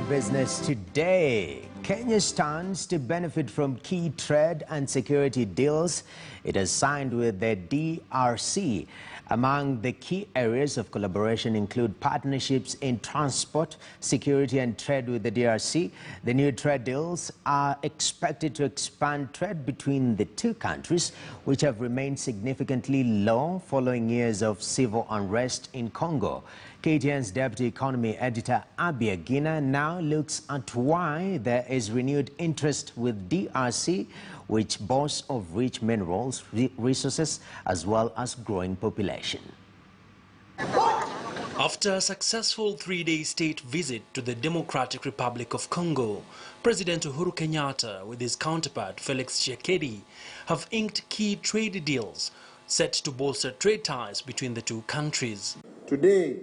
Business today. Kenya stands to benefit from key trade and security deals it has signed with the DRC. Among the key areas of collaboration include partnerships in transport, security and trade with the DRC. The new trade deals are expected to expand trade between the two countries, which have remained significantly low following years of civil unrest in Congo. KTN's Deputy Economy Editor Abia Gina now looks at why there is renewed interest with DRC, which boasts of rich minerals, resources, as well as growing population. After a successful three-day state visit to the Democratic Republic of Congo, President Uhuru Kenyatta with his counterpart Felix Tshisekedi have inked key trade deals set to bolster trade ties between the two countries. Today,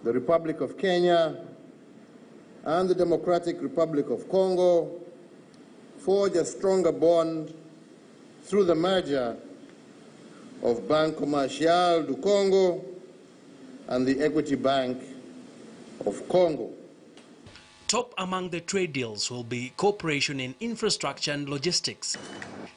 the Republic of Kenya and the Democratic Republic of Congo forge a stronger bond through the merger of Banque Commerciale du Congo and the Equity Bank of Congo. Top among the trade deals will be cooperation in infrastructure and logistics.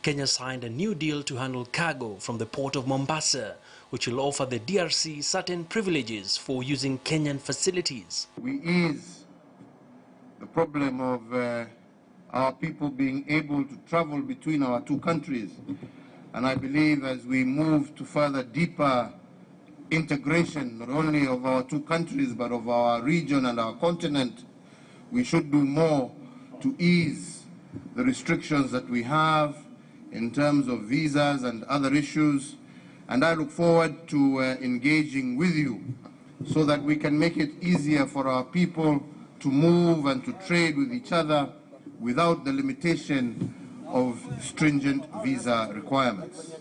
Kenya signed a new deal to handle cargo from the port of Mombasa, which will offer the DRC certain privileges for using Kenyan facilities. We ease the problem of our people being able to travel between our two countries. And I believe as we move to further deeper integration, not only of our two countries, but of our region and our continent, we should do more to ease the restrictions that we have in terms of visas and other issues. And I look forward to engaging with you so that we can make it easier for our people to move and to trade with each other without the limitation of stringent visa requirements.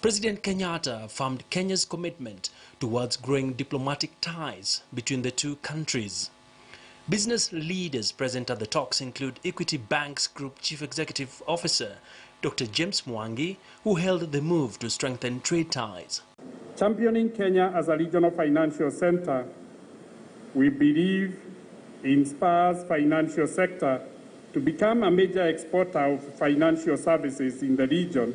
President Kenyatta affirmed Kenya's commitment towards growing diplomatic ties between the two countries. Business leaders present at the talks include Equity Bank's Group Chief Executive Officer, Dr. James Mwangi, who hailed the move to strengthen trade ties. Championing Kenya as a regional financial center, we believe inspires financial sector to become a major exporter of financial services in the region,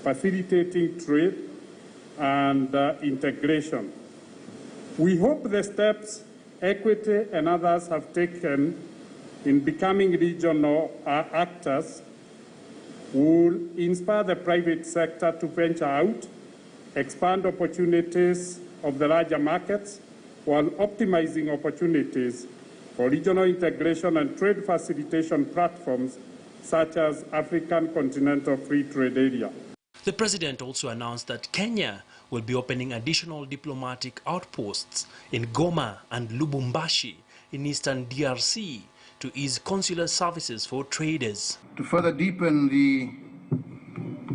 facilitating trade and integration. We hope the steps Equity and others have taken in becoming regional actors will inspire the private sector to venture out, expand opportunities of the larger markets, while optimizing opportunities for regional integration and trade facilitation platforms such as African Continental Free Trade Area. The president also announced that Kenya will be opening additional diplomatic outposts in Goma and Lubumbashi in eastern DRC to ease consular services for traders. To further deepen the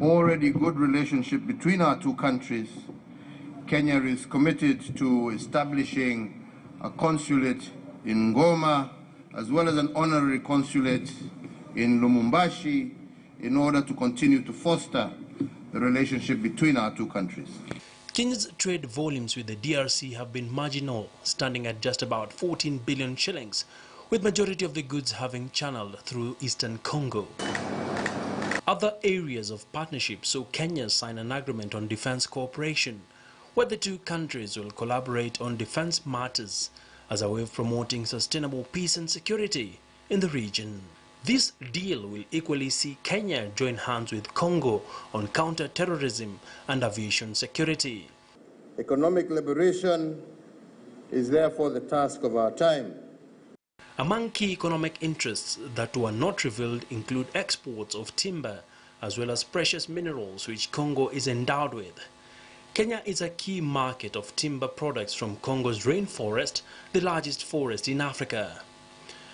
already good relationship between our two countries, Kenya is committed to establishing a consulate in Goma as well as an honorary consulate in Lubumbashi in order to continue to foster the relationship between our two countries. Kenya's trade volumes with the DRC have been marginal, standing at just about 14 billion shillings, with majority of the goods having channeled through eastern Congo. Other areas of partnership saw Kenya sign an agreement on defense cooperation, where the two countries will collaborate on defense matters as a way of promoting sustainable peace and security in the region. This deal will equally see Kenya join hands with Congo on counter-terrorism and aviation security. Economic liberation is therefore the task of our time. Among key economic interests that were not revealed include exports of timber as well as precious minerals which Congo is endowed with. Kenya is a key market of timber products from Congo's rainforest, the largest forest in Africa.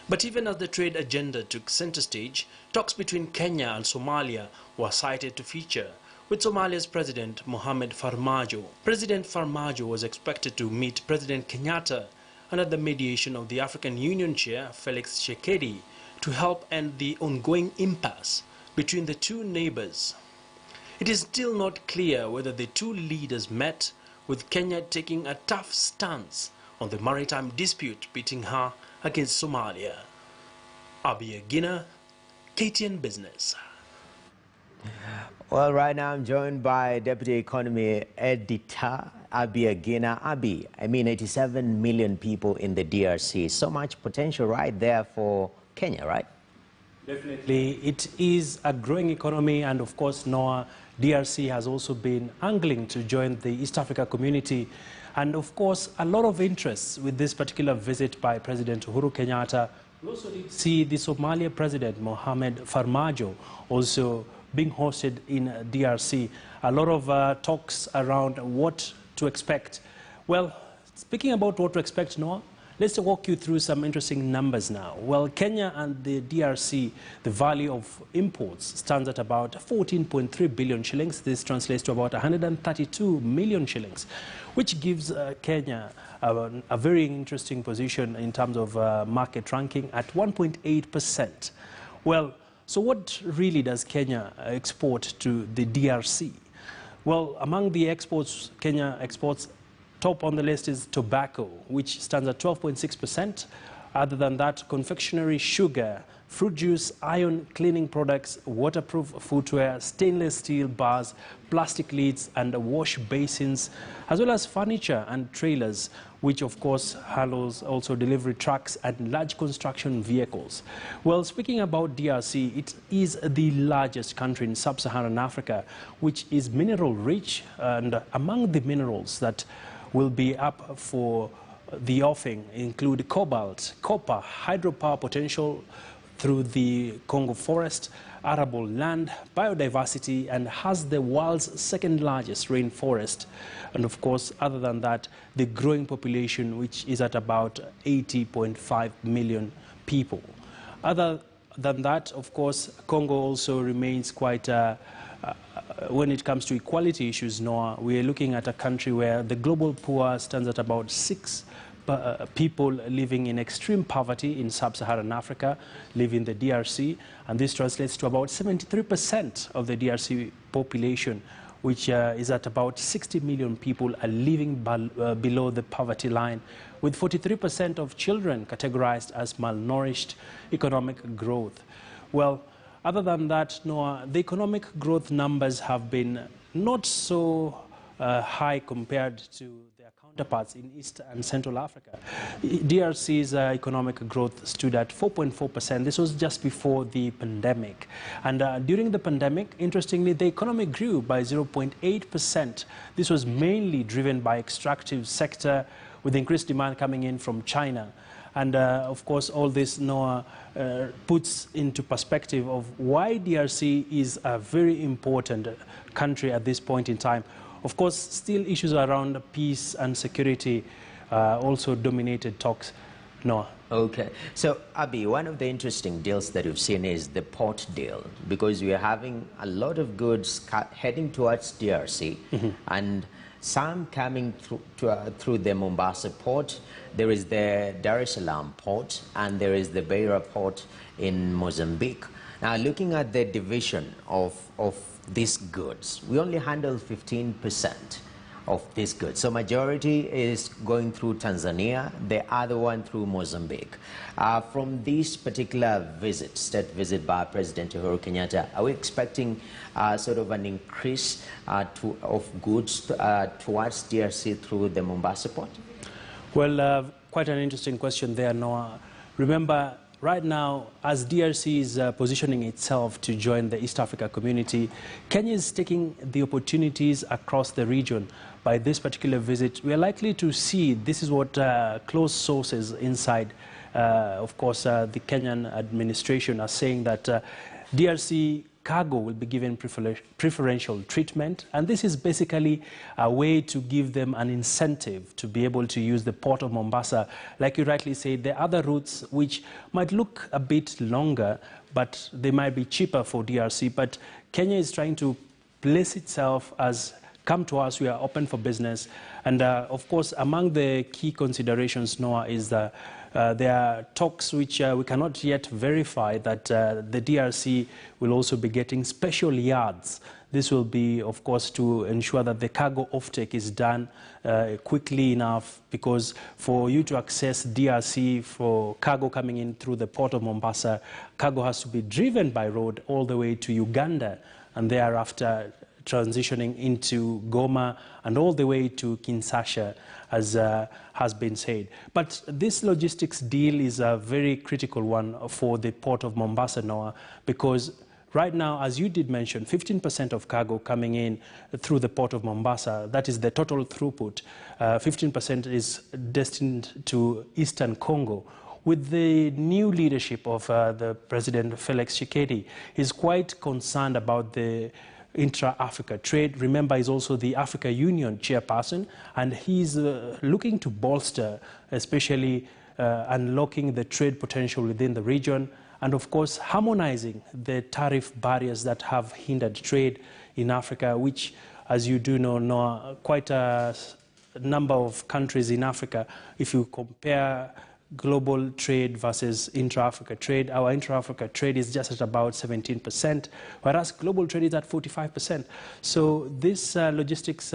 But even as the trade agenda took center stage, talks between Kenya and Somalia were cited to feature, with Somalia's President Mohamed Farmajo. President Farmajo was expected to meet President Kenyatta under the mediation of the African Union Chair Felix Tshisekedi to help end the ongoing impasse between the two neighbors. It is still not clear whether the two leaders met, with Kenya taking a tough stance on the maritime dispute between her against Somalia. Abia Gina, KTN Business. Well, right now I'm joined by Deputy Economy Editor Abia Gina. Abi, 87 million people in the DRC. So much potential right there for Kenya, right? Definitely. It is a growing economy, and of course, Noah, DRC has also been angling to join the East Africa community. And of course, a lot of interest with this particular visit by President Uhuru Kenyatta. We also did see the Somalia President, Mohamed Farmajo, also being hosted in DRC. A lot of talks around what to expect. Well, speaking about what to expect, Noah, let's walk you through some interesting numbers now. Well, Kenya and the DRC, the value of imports stands at about 14.3 billion shillings. This translates to about 132 million shillings, which gives Kenya a very interesting position in terms of market ranking at 1.8%. Well, so what really does Kenya export to the DRC? Well, among the exports, Kenya exports, top on the list is tobacco, which stands at 12.6%. Other than that, confectionery, sugar, fruit juice, iron cleaning products, waterproof footwear, stainless steel bars, plastic lids and wash basins, as well as furniture and trailers, which of course handles also delivery trucks and large construction vehicles. Well, speaking about DRC, it is the largest country in sub-Saharan Africa, which is mineral rich, and among the minerals that will be up for the offing include cobalt, copper, hydropower potential through the Congo forest, arable land, biodiversity, and has the world's second largest rainforest. And of course, other than that, the growing population, which is at about 80.5 million people. Other than that, of course, Congo also remains quite when it comes to equality issues, Noah, we are looking at a country where the global poor stands at about 6 people living in extreme poverty in sub-Saharan Africa, live in the DRC, and this translates to about 73% of the DRC population, which is at about 60 million people are living below the poverty line, with 43% of children categorized as malnourished. Economic growth. Well, other than that, Noah, the economic growth numbers have been not so high compared to their counterparts in East and Central Africa. DRC's economic growth stood at 4.4%. This was just before the pandemic. And during the pandemic, interestingly, the economy grew by 0.8%. This was mainly driven by extractive sector, with increased demand coming in from China. And of course, all this, Noah, puts into perspective of why DRC is a very important country at this point in time. Of course, still issues around peace and security also dominated talks, Noah. Okay. So, Abi, one of the interesting deals that we've seen is the port deal, because we are having a lot of goods heading towards DRC, and some coming through the Mombasa port. There is the Dar es Salaam port, and there is the Beira port in Mozambique. Now, looking at the division of these goods, we only handle 15% of these goods. So majority is going through Tanzania, the other one through Mozambique. From this particular visit, state visit by President Uhuru Kenyatta, are we expecting sort of an increase of goods towards DRC through the Mombasa port? Well, quite an interesting question there, Noah. Remember, right now, as DRC is positioning itself to join the East Africa community, Kenya is taking the opportunities across the region. By this particular visit, we are likely to see, this is what close sources inside, of course, the Kenyan administration are saying, that DRC cargo will be given preferential treatment, and this is basically a way to give them an incentive to be able to use the port of Mombasa. Like you rightly said, the other routes which might look a bit longer, but they might be cheaper for DRC, but Kenya is trying to place itself as, come to us, we are open for business. And of course, among the key considerations, Noah, is that there are talks which we cannot yet verify that the DRC will also be getting special yards This will be, of course, to ensure that the cargo offtake is done quickly enough, because for you to access DRC for cargo coming in through the port of Mombasa, cargo has to be driven by road all the way to Uganda, and thereafter transitioning into Goma and all the way to Kinshasa, as has been said. But this logistics deal is a very critical one for the port of Mombasa, Noah, because right now, as you did mention, 15% of cargo coming in through the port of Mombasa, that is the total throughput, 15% is destined to Eastern Congo. With the new leadership of the President Felix Tshisekedi, he's quite concerned about the intra-Africa trade. Remember, he's also the Africa Union chairperson, and he's looking to bolster, especially unlocking the trade potential within the region, and of course harmonizing the tariff barriers that have hindered trade in Africa, which, as you do know, quite a number of countries in Africa, if you compare global trade versus intra-Africa trade, our intra-Africa trade is just at about 17%, whereas global trade is at 45%. So this logistics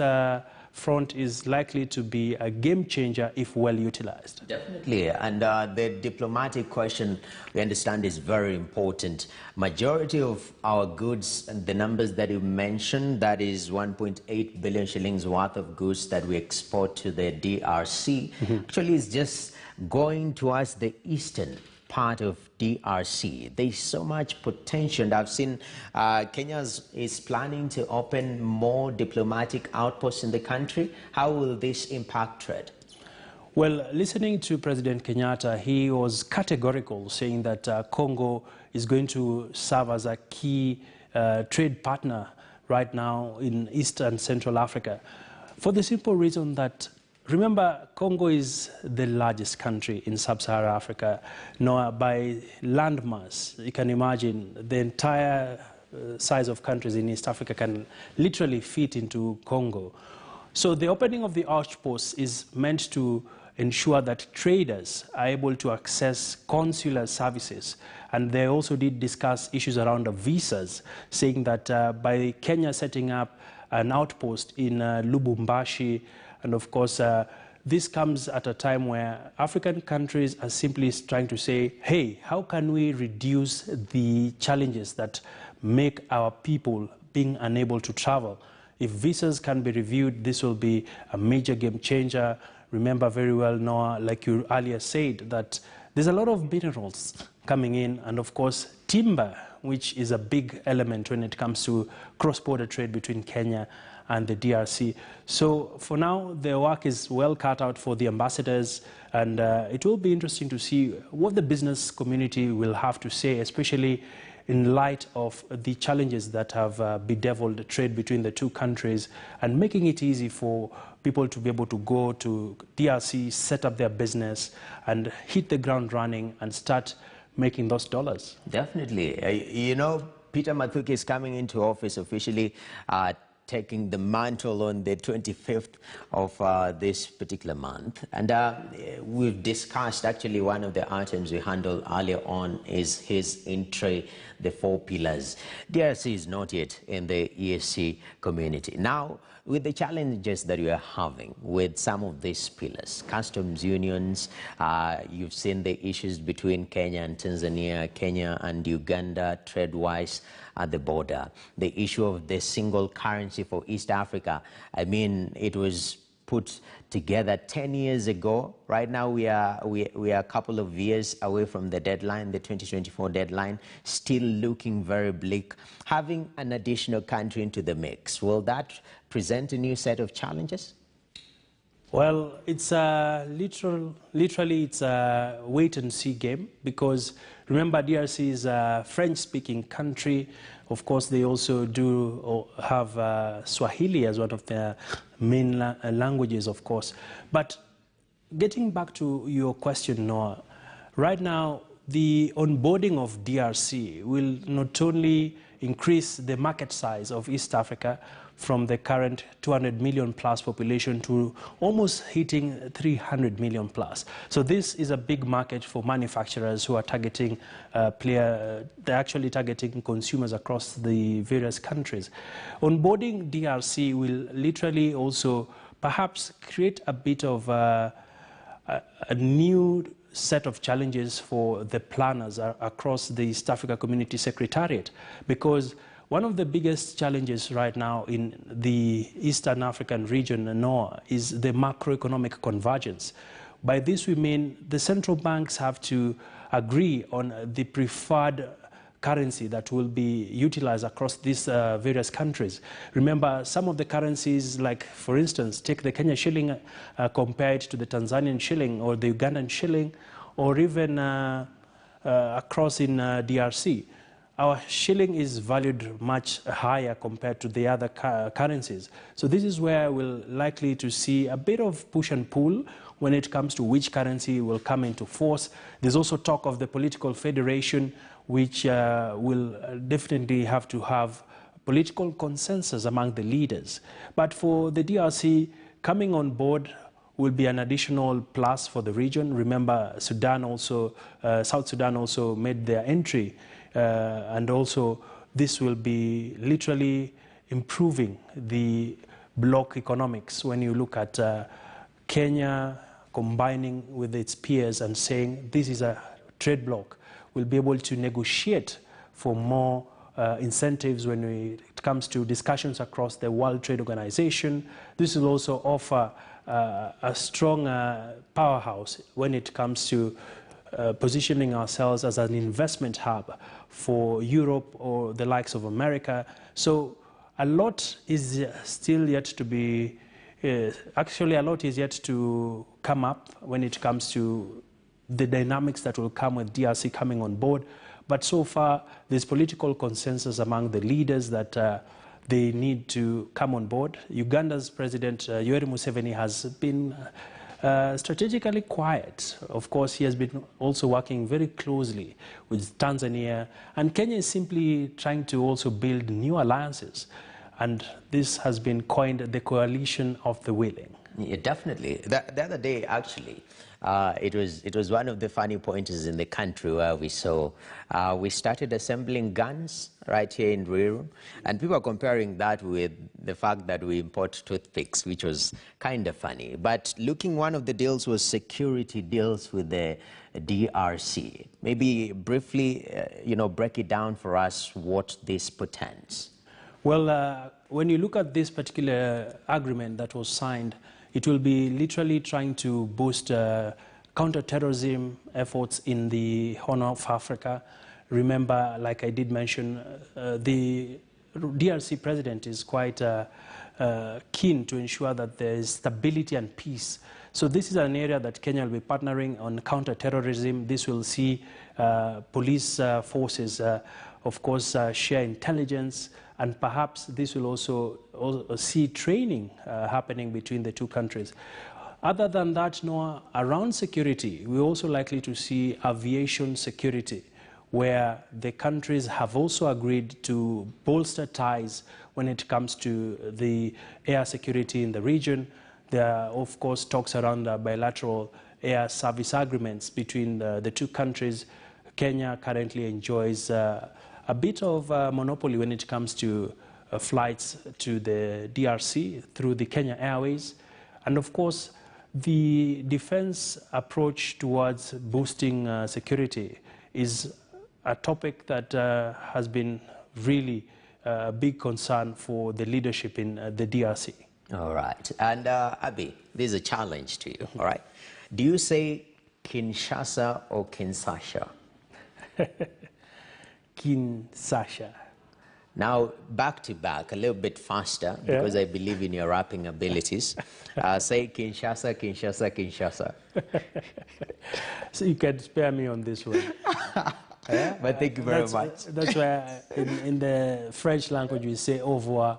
front is likely to be a game changer if well utilized. Definitely, and the diplomatic question, we understand, is very important. Majority of our goods, and the numbers that you mentioned, that is 1.8 billion shillings worth of goods that we export to the DRC, actually is just going towards the eastern part of DRC. There's so much potential. And I've seen Kenya is planning to open more diplomatic outposts in the country. How will this impact trade? Well, listening to President Kenyatta, he was categorical, saying that Congo is going to serve as a key trade partner right now in East and Central Africa, for the simple reason that, remember, Congo is the largest country in sub-Saharan Africa. Now, by landmass, you can imagine the entire size of countries in East Africa can literally fit into Congo. So the opening of the outposts is meant to ensure that traders are able to access consular services. And they also did discuss issues around the visas, saying that by Kenya setting up an outpost in Lubumbashi, and of course, this comes at a time where African countries are simply trying to say, hey, how can we reduce the challenges that make our people being unable to travel? If visas can be reviewed, this will be a major game changer. Remember very well, Noah, like you earlier said, that there's a lot of minerals coming in, and of course, timber, which is a big element when it comes to cross-border trade between Kenya and the DRC. So for now, the work is well cut out for the ambassadors, and it will be interesting to see what the business community will have to say, especially in light of the challenges that have bedeviled the trade between the two countries, and making it easy for people to be able to go to DRC, set up their business, and hit the ground running and start making those dollars. Definitely. You know, Peter Mathuki is coming into office officially, taking the mantle on the 25th of this particular month. And we've discussed, actually, one of the items we handled earlier on is his entry, the 4 pillars. DRC is not yet in the EAC community. Now, with the challenges that you are having with some of these pillars, customs unions, you've seen the issues between Kenya and Tanzania, Kenya and Uganda, trade-wise at the border, the issue of the single currency for East Africa. I mean, it was put together 10 years ago. Right now, we are a couple of years away from the deadline, the 2024 deadline, still looking very bleak. Having an additional country into the mix, will that present a new set of challenges? Well, it's literally it's a wait-and-see game, because remember, DRC is a French-speaking country. Of course, they also do have Swahili as one of their main languages, of course. But getting back to your question, Noah, right now, the onboarding of DRC will not only increase the market size of East Africa from the current 200 million plus population to almost hitting 300 million plus. So this is a big market for manufacturers who are targeting they're actually targeting consumers across the various countries. Onboarding DRC will literally also perhaps create a bit of a new set of challenges for the planners across the East Africa Community Secretariat, because one of the biggest challenges right now in the Eastern African region, NOA, is the macroeconomic convergence. By this we mean the central banks have to agree on the preferred currency that will be utilized across these various countries. Remember, some of the currencies, like for instance, take the Kenya shilling compared to the Tanzanian shilling or the Ugandan shilling, or even across in DRC. Our shilling is valued much higher compared to the other currencies. So this is where we're likely to see a bit of push and pull when it comes to which currency will come into force. There's also talk of the political federation, which will definitely have to have political consensus among the leaders. But for the DRC, coming on board will be an additional plus for the region. Remember, South Sudan also made their entry, and also this will be literally improving the bloc economics when you look at Kenya combining with its peers and saying this is a trade bloc. We'll be able to negotiate for more incentives when it comes to discussions across the World Trade Organization. This will also offer a strong powerhouse when it comes to positioning ourselves as an investment hub for Europe or the likes of America. So a lot is still yet to be, actually a lot is yet to come up when it comes to the dynamics that will come with DRC coming on board. But so far, there's political consensus among the leaders that they need to come on board. Uganda's President Yoweri Museveni has been strategically quiet. Of course, he has been also working very closely with Tanzania, and Kenya is simply trying to also build new alliances. And this has been coined the coalition of the willing. Yeah, definitely. The other day, actually, it was one of the funny pointers in the country where we saw we started assembling guns right here in Ruiru, and people are comparing that with the fact that we import toothpicks, which was kind of funny. But one of the deals was security deals with the DRC. Maybe briefly, break it down for us what this portends. Well, when you look at this particular agreement that was signed, it will be literally trying to boost counter-terrorism efforts in the Horn of Africa. Remember, like I did mention, the DRC president is quite keen to ensure that there is stability and peace. So this is an area that Kenya will be partnering on counter-terrorism. This will see police forces, of course, share intelligence, and perhaps this will also see training happening between the two countries. Other than that, Noah, around security, we're also likely to see aviation security, where the countries have also agreed to bolster ties when it comes to the air security in the region. There are, of course, talks around bilateral air service agreements between the two countries. Kenya currently enjoys a bit of monopoly when it comes to flights to the DRC through the Kenya Airways. And of course, the defense approach towards boosting security is a topic that has been really a big concern for the leadership in the DRC. All right. And Abi, this is a challenge to you, all right? Do you say Kinshasa or Kinshasa? Kinshasa. Now, back to back, a little bit faster, because I believe in your rapping abilities. Say Kinshasa, Kinshasa, Kinshasa. So you can spare me on this one. Yeah, but thank you very much. That's why in the French language we say au revoir,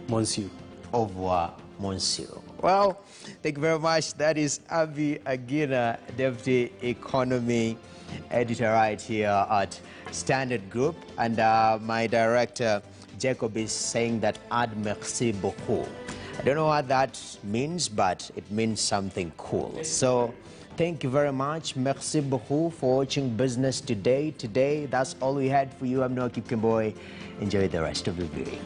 monsieur. Au revoir, monsieur. Well, thank you very much. That is Abi Agina, Deputy Economy Editor right here at Standard Group. And my director, Jacob, is saying that ad merci beaucoup. I don't know what that means, but it means something cool. So thank you very much. Merci beaucoup for watching Business Today. Today, that's all we had for you. I'm Noki Kimboy. Enjoy the rest of the viewing.